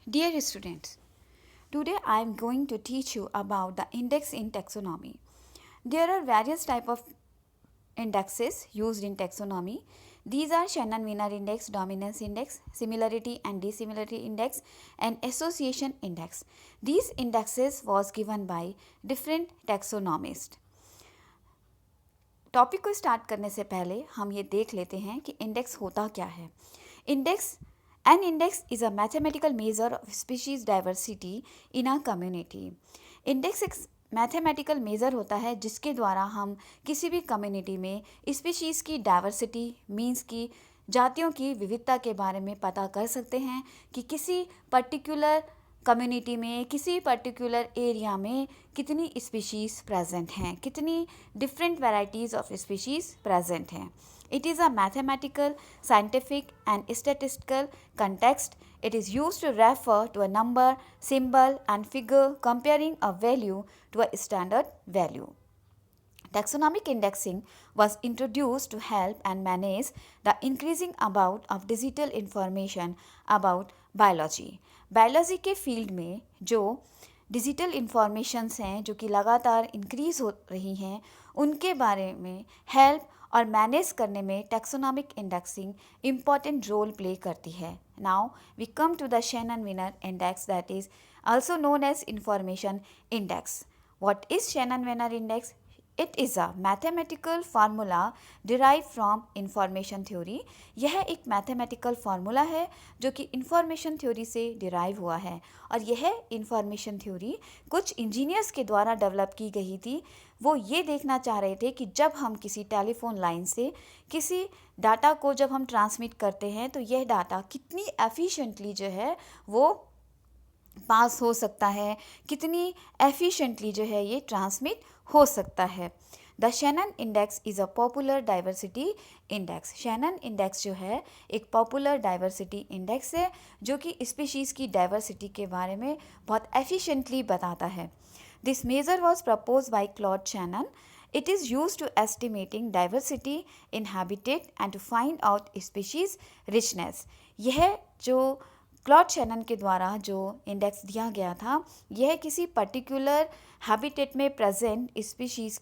Dear students, today I am going to teach you about the index in taxonomy. There are various type of indexes used in taxonomy. These are Shannon-Wiener index, dominance index, similarity and dissimilarity index, and association index. These indexes was given by different taxonomists. Topic को start करने से पहले हम ये देख लेते हैं कि इंडेक्स होता क्या है. Index An index is a mathematical measure of species diversity in a community. Index एक मैथमेटिकल मेज़र होता है जिसके द्वारा हम किसी भी कम्युनिटी में स्पीशीज़ की डाइवर्सिटी मीन्स की जातियों की विविधता के बारे में पता कर सकते हैं कि किसी पर्टिकुलर कम्युनिटी में किसी पर्टिकुलर एरिया में कितनी स्पीशीज़ प्रेजेंट हैं, कितनी different varieties of species present हैं. It is a mathematical, scientific and statistical context. It is used to refer to a number, symbol and figure comparing a value to a standard value. Taxonomic indexing was introduced to help and manage the increasing amount of digital information about biology. Biology के field में जो digital informations हैं जो कि लगातार increase हो रही हैं उनके बारे में हेल्प और मैनेज करने में taxonomic indexing important role play करती है. Now we come to the Shannon-Wiener index that is also known as information index. What is Shannon-Wiener index? It is a mathematical formula derived from information theory. यह एक mathematical formula है जो कि information theory से derive हुआ है और यह इंफॉर्मेशन थ्योरी कुछ इंजीनियर्स के द्वारा डेवलप की गई थी. वो ये देखना चाह रहे थे कि जब हम किसी टेलीफोन लाइन से किसी डाटा को जब हम ट्रांसमिट करते हैं तो यह डाटा कितनी एफिशिएंटली जो है वो पास हो सकता है, कितनी एफिशिएंटली जो है ये ट्रांसमिट हो सकता है. The Shannon index is a popular diversity index. Shannon index जो है एक पॉपुलर डाइवर्सिटी इंडेक्स है जो कि स्पीशीज़ की डाइवर्सिटी के बारे में बहुत एफिशिएंटली बताता है. This measure was propose by Claude Shannon. It is used to estimating diversity in habitat and to find out species richness. यह जो क्लॉड शैनन के द्वारा जो इंडेक्स दिया गया था यह किसी पर्टिकुलर हैबिटेट में प्रेजेंट स्पीशीज़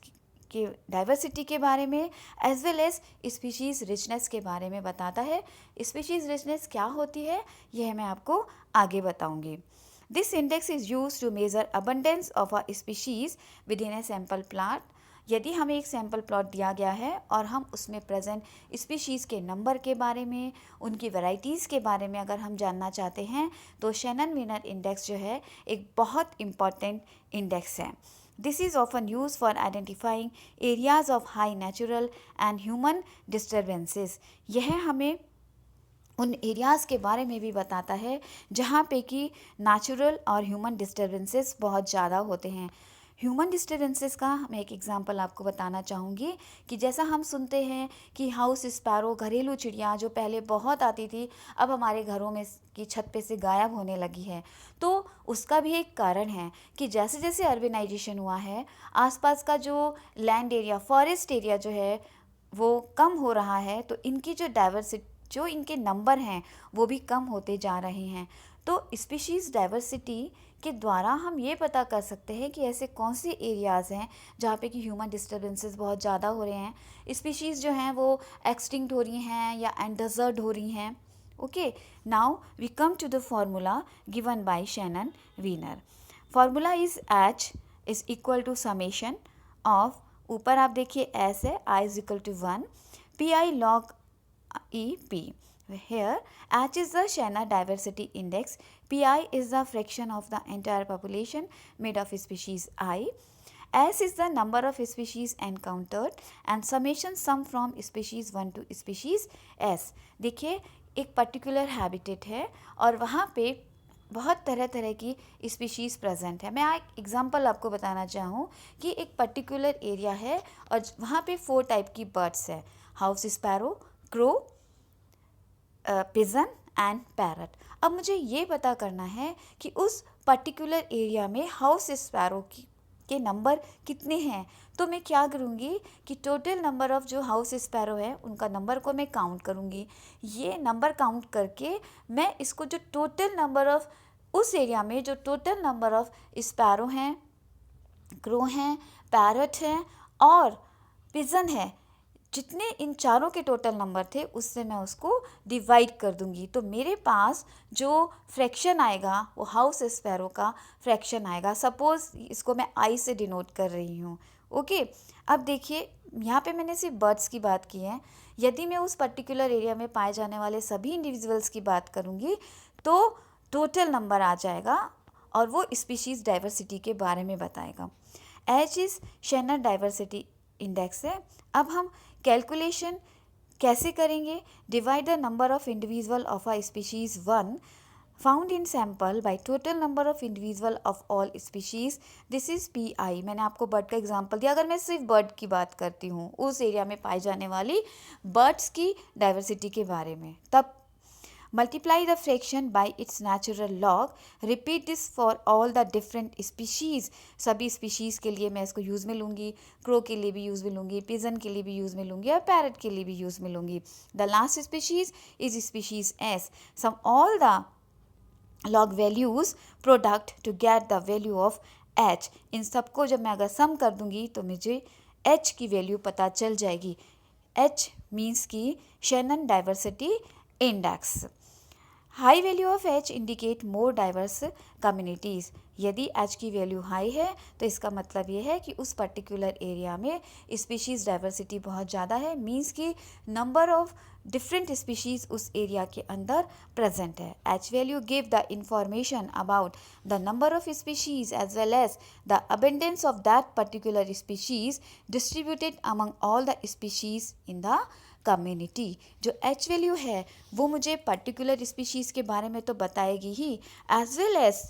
के डाइवर्सिटी के बारे में as well as species richness के बारे में बताता है. स्पीशीज़ रिचनेस क्या होती है यह मैं आपको आगे बताऊंगी. This index is use to measure abundance of a species within a sample plot. यदि हमें एक सैम्पल प्लॉट दिया गया है और हम उसमें प्रेजेंट स्पीशीज़ के नंबर के बारे में उनकी वैराइटीज़ के बारे में अगर हम जानना चाहते हैं तो Shannon-Wiener इंडेक्स जो है एक बहुत इम्पॉर्टेंट इंडेक्स है. This is often use for identifying areas of high natural and human disturbances. यह हमें उन एरियाज़ के बारे में भी बताता है जहाँ पे कि नेचुरल और ह्यूमन डिस्टर्बेंसेस बहुत ज़्यादा होते हैं. ह्यूमन डिस्टर्बेंसेस का मैं एक एग्जांपल आपको बताना चाहूँगी कि जैसा हम सुनते हैं कि हाउस स्पैरो घरेलू चिड़िया जो पहले बहुत आती थी अब हमारे घरों में की छत पे से गायब होने लगी है. तो उसका भी एक कारण है कि जैसे जैसे अर्बनाइजेशन हुआ है आसपास का जो लैंड एरिया फॉरेस्ट एरिया जो है वो कम हो रहा है तो इनकी जो डाइवर्सिटी जो इनके नंबर हैं वो भी कम होते जा रहे हैं. तो स्पीशीज़ डाइवर्सिटी के द्वारा हम ये पता कर सकते हैं कि ऐसे कौन से एरियाज़ हैं जहाँ पे कि ह्यूमन डिस्टर्बेंसेस बहुत ज़्यादा हो रहे हैं, स्पीशीज़ जो हैं वो एक्सटिंक्ट हो रही हैं या एंडेजर्ड हो रही हैं. Okay, now we come to the formula given by Shannon-Wiener. Formula is H is equal to summation of, ऊपर आप देखिए S है, I is equal to 1 PI log EP. Here H is the Shannon diversity index, PI is the fraction of the entire population made of species I, S is the number of species encountered and summation sum from species 1 to species S. देखिए एक particular habitat है और वहाँ पे बहुत तरह तरह की स्पीशीज़ प्रेजेंट है. मैं एक एग्जांपल आपको बताना चाहूँ कि एक पर्टिकुलर एरिया है और वहाँ पे 4 टाइप की बर्ड्स है, house sparrow, crow, pigeon and parrot. अब मुझे ये पता करना है कि उस पर्टिकुलर एरिया में हाउस स्पैरो के नंबर कितने हैं. तो मैं क्या करूँगी कि टोटल नंबर ऑफ़ जो हाउस स्पैरो है उनका नंबर को मैं काउंट करूँगी. ये नंबर काउंट करके मैं इसको जो टोटल नंबर ऑफ़ उस एरिया में जो टोटल नंबर ऑफ स्पैरो हैं, क्रो हैं, पैरट हैं और पिजन है, जितने इन चारों के टोटल नंबर थे उससे मैं उसको डिवाइड कर दूंगी। तो मेरे पास जो फ्रैक्शन आएगा वो हाउस स्पैरो का फ्रैक्शन आएगा। सपोज इसको मैं आई से डिनोट कर रही हूँ। ओके, अब देखिए यहाँ पे मैंने सिर्फ बर्ड्स की बात की है। यदि मैं उस पर्टिकुलर एरिया में पाए जाने वाले सभी इंडिविजुअल्स की बात करूँगी तो टोटल नंबर आ जाएगा और वो स्पीशीज़ डाइवर्सिटी के बारे में बताएगा। एच इज़ शेनर डाइवर्सिटी इंडेक्स है। अब हम कैलकुलेशन कैसे करेंगे? Divide the number of individual of a species 1 found in sample by total number of individual of all species, this is PI। मैंने आपको बर्ड का एग्जांपल दिया। अगर मैं सिर्फ बर्ड की बात करती हूँ, उस एरिया में पाई जाने वाली बर्ड्स की डाइवर्सिटी के बारे में, तब multiply the fraction by its natural log, repeat this for all the different species। सभी स्पीशीज़ के लिए मैं इसको यूज़ में लूँगी, क्रो के लिए भी यूज़ में लूँगी, पिजन के लिए भी यूज़ में लूँगी और पैरट के लिए भी यूज़ में लूँगी। The last species is species S, sum all the log values product to get the value of H। इन सबको जब मैं अगर सम कर दूँगी तो मुझे H की वैल्यू पता चल जाएगी। H मीन्स की Shannon diversity index. High value of H indicate more diverse communities. यदि H की वैल्यू हाई है तो इसका मतलब ये है कि उस पर्टिकुलर एरिया में स्पीशीज़ डाइवर्सिटी बहुत ज़्यादा है, मीन्स कि नंबर ऑफ डिफरेंट स्पीशीज़ उस एरिया के अंदर प्रेजेंट है। H value give the information about the number of species as well as the abundance of that particular species distributed among all the species in the community. जो H value है वो मुझे particular species के बारे में तो बताएगी ही, as well as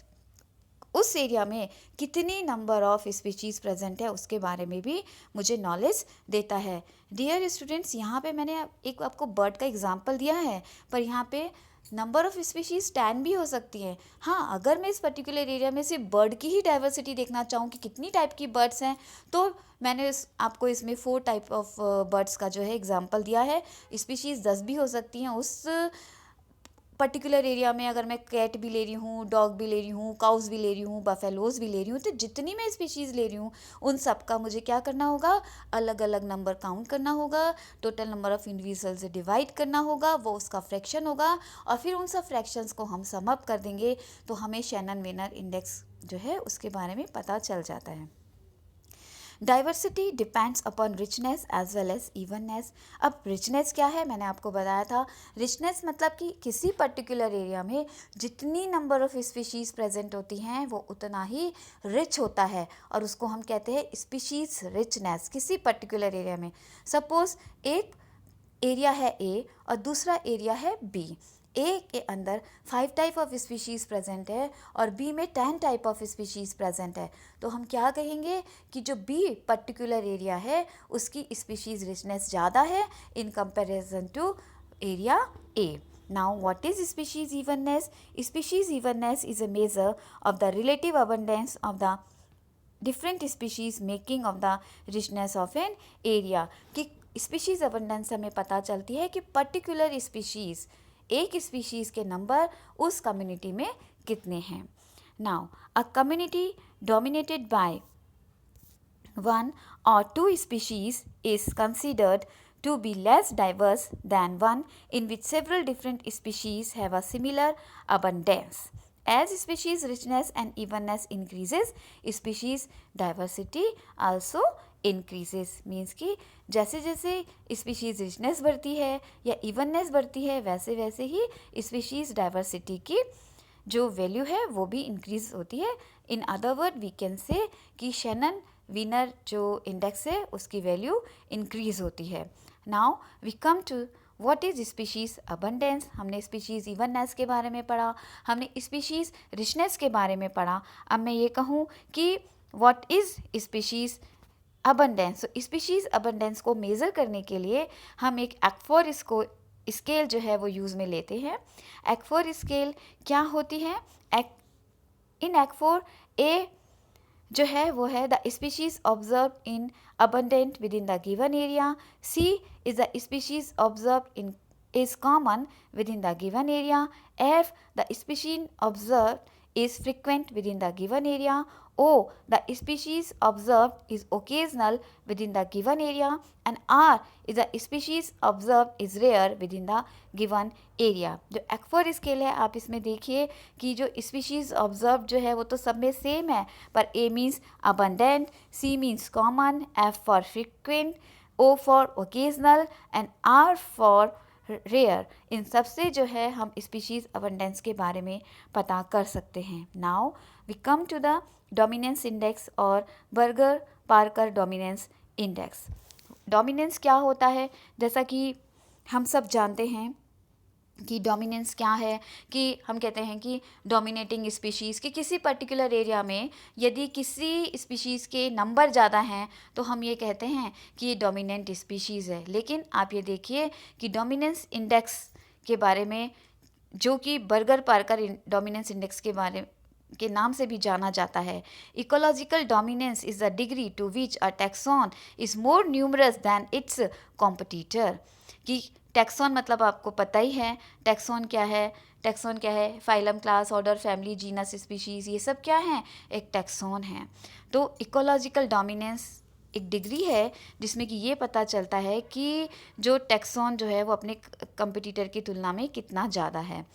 उस एरिया में कितनी नंबर ऑफ स्पीशीज़ प्रेजेंट है उसके बारे में भी मुझे नॉलेज देता है। डियर स्टूडेंट्स, यहाँ पे मैंने एक आपको बर्ड का एग्जांपल दिया है, पर यहाँ पे नंबर ऑफ स्पीशीज़ 10 भी हो सकती हैं। हाँ, अगर मैं इस पर्टिकुलर एरिया में सिर्फ बर्ड की ही डाइवर्सिटी देखना चाहूँ कि कितनी टाइप की बर्ड्स हैं, तो मैंने आपको इसमें 4 टाइप ऑफ बर्ड्स का जो है एग्जांपल दिया है। स्पीशीज़ 10 भी हो सकती हैं उस पर्टिकुलर एरिया में। अगर मैं कैट भी ले रही हूँ, डॉग भी ले रही हूँ, काउस भी ले रही हूँ, बफेलोज भी ले रही हूँ, तो जितनी मैं स्पीशीज़ ले रही हूँ उन सब का मुझे क्या करना होगा? अलग अलग नंबर काउंट करना होगा, टोटल नंबर ऑफ इंडिविजुअल से डिवाइड करना होगा, वो उसका फ्रैक्शन होगा और फिर उन सब फ्रैक्शंस को हम सम अप कर देंगे तो हमें शेनन वेनर इंडेक्स जो है उसके बारे में पता चल जाता है। Diversity depends upon richness as well as evenness. अब रिचनेस क्या है? मैंने आपको बताया था। रिचनेस मतलब कि किसी पर्टिकुलर एरिया में जितनी नंबर ऑफ स्पीशीज़ प्रेजेंट होती हैं वो उतना ही रिच होता है और उसको हम कहते हैं स्पीशीज़ रिचनेस किसी पर्टिकुलर एरिया में। सपोज एक एरिया है A और दूसरा एरिया है B। A के अंदर 5 टाइप ऑफ स्पीशीज़ प्रेजेंट है और B में 10 टाइप ऑफ स्पीशीज़ प्रेजेंट है, तो हम क्या कहेंगे कि जो B पर्टिकुलर एरिया है उसकी स्पीशीज़ रिचनेस ज़्यादा है in comparison to area A। Now, what is species evenness? Species evenness is a measure of the relative abundance of the different species making of the richness of an area। कि species abundance हमें पता चलती है कि particular species, एक species के number उस community में कितने हैं। Now a community dominated by 1 or 2 species is considered to be less diverse than one in which several different species have a similar abundance। As species richness and evenness increases, species diversity also increases। Means कि जैसे जैसे species richness बढ़ती है या evenness बढ़ती है वैसे वैसे ही स्पीशीज़ डाइवर्सिटी की जो वैल्यू है वो भी इंक्रीज होती है। In other word we can say कि शेनन विनर जो इंडेक्स है उसकी वैल्यू इंक्रीज होती है। Now we come to what is species abundance. हमने स्पीशीज़ इवननेस के बारे में पढ़ा, हमने स्पीशीज़ रिचनेस के बारे में पढ़ा। अब मैं ये कहूँ कि व्हाट इज़ स्पीशीज़ अबंडेंस। तो स्पीशीज़ अबंडेंस को मेज़र करने के लिए हम एक एक्फोर स्केल जो है वो यूज़ में लेते हैं। एक्फोर स्केल क्या होती है? इन एक्फोर ए जो है वो है the species observe in abundant within the given area. C is the species observe in is common within the given area. F, the species observed is frequent within the given area. O, the species observed is occasional within the given area. And R is the species observed is rare within the given area. जो एक्फोर scale है आप इसमें देखिए कि जो species observe जो है वो तो सब में सेम है, पर A means abundant, C means common, F for frequent, O for occasional and R for rare. इन सबसे जो है हम स्पीशीज अबंडेंस के बारे में पता कर सकते हैं. Now we come to the dominance index और Berger Parker dominance index. Dominance क्या होता है, जैसा कि हम सब जानते हैं कि डोमिनेंस क्या है, कि हम कहते हैं कि डोमिनेटिंग स्पीशीज़ कि किसी पर्टिकुलर एरिया में यदि किसी स्पीशीज़ के नंबर ज़्यादा हैं तो हम ये कहते हैं कि ये डोमिनेंट स्पीशीज़ है. लेकिन आप ये देखिए कि डोमिनेंस इंडेक्स के बारे में, जो कि बर्गर पार्कर डोमिनेंस इंडेक्स के बारे के नाम से भी जाना जाता है. Ecological dominance is the degree to which a taxon is more numerous than its competitor. कि टैक्सॉन मतलब आपको पता ही है टैक्सॉन क्या है. टैक्सॉन क्या है? Phylum, class, order, family, genus, species, ये सब क्या है? एक टैक्सॉन है. तो इकोलॉजिकल डोमिनेंस एक डिग्री है जिसमें कि ये पता चलता है कि जो टैक्सॉन जो है वो अपने कंपटीटर की तुलना में कितना ज़्यादा है.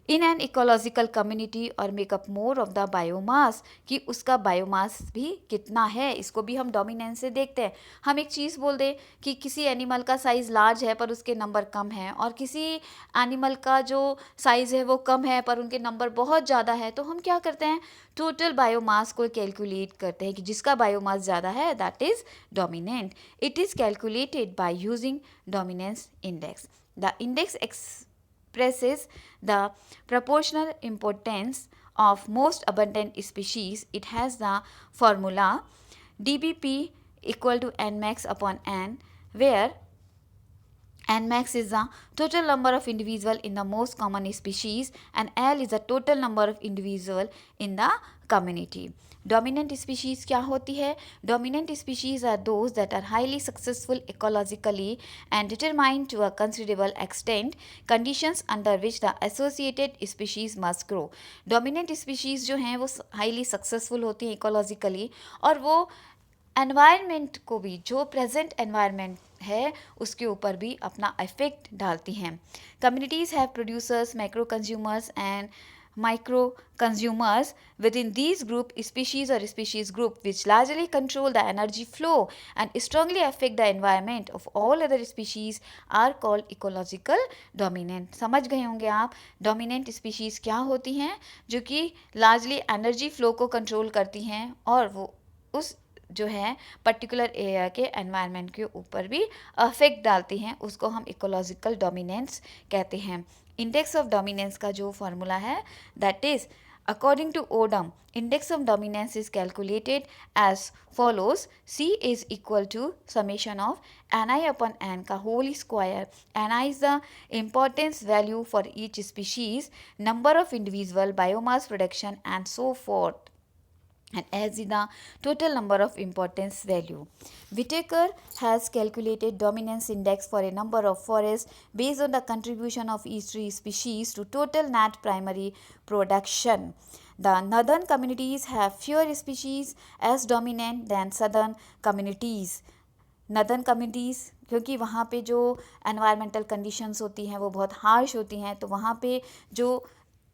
इन एन इकोलॉजिकल कम्युनिटी और makeup more of the biomass, कि उसका बायोमास भी कितना है, इसको भी हम डोमिनेंस से देखते हैं. हम एक चीज़ बोल दें कि किसी एनिमल का साइज़ लार्ज है पर उसके नंबर कम है, और किसी एनिमल का जो साइज़ है वो कम है पर उनके नंबर बहुत ज़्यादा है, तो हम क्या करते हैं? टोटल बायोमास को कैलकुलेट करते हैं कि जिसका बायोमास ज़्यादा है that is dominant. It is calculated by using dominance index. The index expresses the proportional importance of most abundant species. It has the formula dBp equal to Nmax upon N, where Nmax is the total number of individual in the most common species and L is the total number of individual in the community. Dominant species क्या होती है? Dominant species are those that are highly successful ecologically and determined to a considerable extent conditions under which the associated species must grow. Dominant species जो हैं वो highly successful होती हैं ecologically, और वो एनवायरनमेंट को भी, जो प्रेजेंट एनवायरनमेंट है उसके ऊपर भी अपना इफेक्ट डालती हैं. Communities have producers, micro consumers and micro consumers. Within these group, species or species group which largely control the energy flow and strongly affect the environment of all other species are called ecological dominant. समझ गए होंगे आप dominant species क्या होती हैं, जो कि largely energy flow को control करती हैं और वो उस जो है पर्टिकुलर एरिया के एनवायरनमेंट के ऊपर भी अफेक्ट डालती हैं, उसको हम इकोलॉजिकल डोमिनेंस कहते हैं. इंडेक्स ऑफ डोमिनेंस का जो फार्मूला है that is according to Odum, index of dominance is calculated as follows. C is equal to summation of Ni upon N का whole square. Ni is the importance value for each species, number of individual, biomass production and so forth, and as is the total number of importance value. Whitaker has calculated dominance index for a number of forests based on the contribution of each tree species to total net primary production. The northern communities have fewer species as dominant than southern communities. Northern communities, क्योंकि वहाँ पे जो environmental conditions होती हैं वो बहुत harsh होती हैं, तो वहाँ पे जो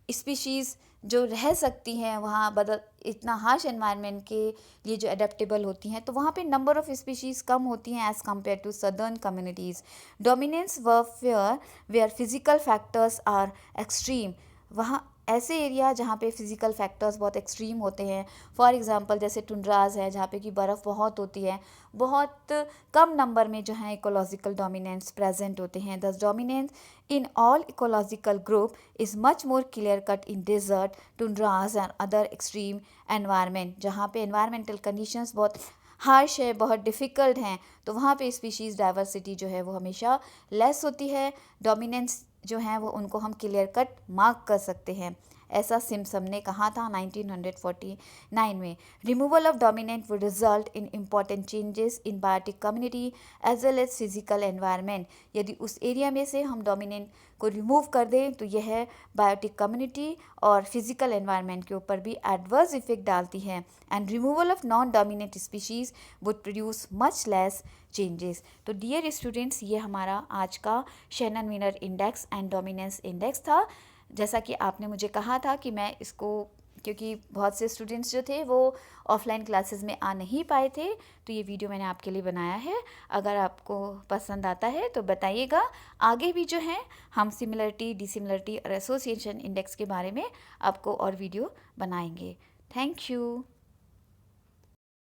स्पीशीज़ जो रह सकती हैं वहाँ बदल इतना हार्श एनवायरनमेंट के लिए जो एडेप्टेबल होती हैं, तो वहाँ पे नंबर ऑफ़ स्पीशीज़ कम होती हैं as compare to southern communities. Dominance वर्फेयर where physical factors are extreme. वहाँ ऐसे एरिया जहाँ पे फिज़िकल फैक्टर्स बहुत एक्सट्रीम होते हैं, फॉर एग्जांपल जैसे टुंड्राज है जहाँ पे कि बर्फ़ बहुत होती है, बहुत कम नंबर में जो है इकोलॉजिकल डोमिनेंस प्रेजेंट होते हैं. Thus dominance in all ecological group is much more clear cut in desert, tundras and other extreme environment. जहाँ पे एनवायरमेंटल कंडीशंस बहुत हार्श है, बहुत डिफ़िकल्ट हैं, तो वहाँ पे स्पीशीज़ डाइवर्सिटी जो है वो हमेशा लेस होती है. डोमिनेंस जो हैं वो उनको हम क्लियर कट मार्क कर सकते हैं. ऐसा सिम्पसन ने कहा था 1949 में। Removal of dominant would result in important changes in biotic community as well as physical environment. यदि उस एरिया में से हम डोमिनेंट को रिमूव कर दें तो यह बायोटिक कम्युनिटी और फिजिकल एनवायरनमेंट के ऊपर भी एडवर्स इफेक्ट डालती है। And removal of non dominant species would produce much less changes. तो डियर स्टूडेंट्स, ये हमारा आज का Shannon Wiener index and dominance index था। जैसा कि आपने मुझे कहा था कि मैं इसको, क्योंकि बहुत से स्टूडेंट्स जो थे वो ऑफलाइन क्लासेस में आ नहीं पाए थे, तो ये वीडियो मैंने आपके लिए बनाया है। अगर आपको पसंद आता है तो बताइएगा। आगे भी जो है हम सिमिलरिटी, डिसिमिलरिटी और एसोसिएशन इंडेक्स के बारे में आपको और वीडियो बनाएंगे। Thank you.